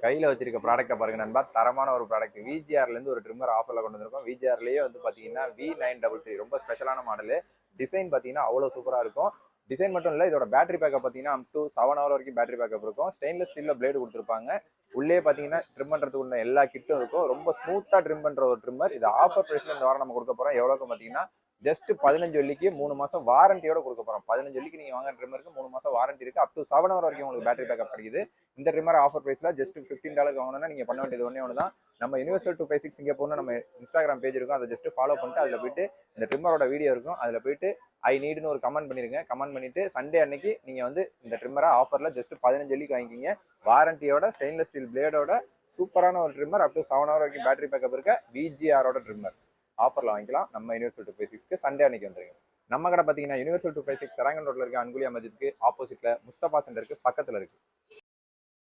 கையில் வச்சிருக்க ப்ராடக்ட்டை பாருங்க நண்பா, தரமான ஒரு ப்ராடக்ட். விஜிஆர்லேருந்து ஒரு ட்ரிம்மர் ஆஃபரில் கொண்டு வந்திருக்கோம். விஜிஆர்லேயே வந்து பார்த்தீங்கன்னா V933 ரொம்ப ஸ்பெஷலான மாடலு. டிசைன் பார்த்தீங்கன்னா அவ்வளோ சூப்பராக இருக்கும். டிசைன் மட்டும் இல்லை, இதோட பேட்டரி பேக்கப் பார்த்தீங்கன்னா அப் டு 7 ஹவர் வரைக்கும் பேட்டரி பேக்கப் இருக்கும். ஸ்டெயின்லெஸ் ஸ்டீலில் பிளேடு கொடுத்துருப்பாங்க. உள்ளே பார்த்தீங்கன்னா ட்ரிம் பண்ணுறதுக்கு உள்ள எல்லா கிட்டும் இருக்கும். ரொம்ப ஸ்மூத்தாக ட்ரிம் பண்ணுற ஒரு ட்ரிம்மர். இது ஆஃபர் ப்ரைஸில் இந்த வாரம் நம்ம கொடுக்க போகிறோம். எவ்வளோக்கு பார்த்தீங்கன்னா ஜஸ்ட் 15 வெள்ளிக்கு 3 மாதம் வாரண்டியோட கொடுக்க போகிறோம். 15 வெள்ளிக்கு நீங்கள் வாங்குற ட்ரிம்மருக்கு 3 மாதம் வாரண்டி இருக்குது. அப் டு 7 ஹவர் வரைக்கும் உங்களுக்கு பேட்டரி பேக்கப் கிடைக்குது. இந்த ட்ரிம்மர் ஆஃபர் ப்ரைஸில் ஜஸ்ட் $15 வாங்கணும்னா நீங்கள் பண்ண வேண்டியது ஒன்று தான். நம்ம யுனிவர்சல் 256 சிங்கப்பூர்னு நம்ம இன்ஸ்டாகிராம் பேஜ் இருக்கும். அதை ஜஸ்ட் ஃபாலோ பண்ணிட்டு அதில் போயிட்டு இந்த ட்ரிம்மரோட வீடியோ இருக்கும். அதில் போயிட்டு ஐ நீடுன்னு ஒரு கமெண்ட் பண்ணிருங்க. கமெண்ட் பண்ணிட்டு சண்டே அன்னைக்கு நீங்கள் வந்து இந்த ட்ரிம்மரை ஆஃபரில் ஜஸ்ட் 15 வெள்ளிக்கு வாங்கிக்கிங்க. வாரண்டியோட ஸ்டெயின்லெஸ் ஸ்டீல் பிளேடோட சூப்பரான ஒரு ட்ரிம்மர். அப் டு 7 ஹவர் வரைக்கும் பேட்டரி பேக்கப் இருக்க விஜிஆரோட ட்ரிம்மர் ஆஃபரில் வாங்கிக்கலாம். நம்ம யுனிவர்சல் 256க்கு சண்டே அன்னைக்கு வந்துருங்க. நம்ம கடை பார்த்தீங்கன்னா யூனிவர்சல் 256 செராங்கன் ரோட்ல இருக்க அன்குலியா மஸ்ஜித்க்கு ஆப்போசிட்ல முஸ்தபா சென்டருக்கு பக்கத்தில் இருக்கு.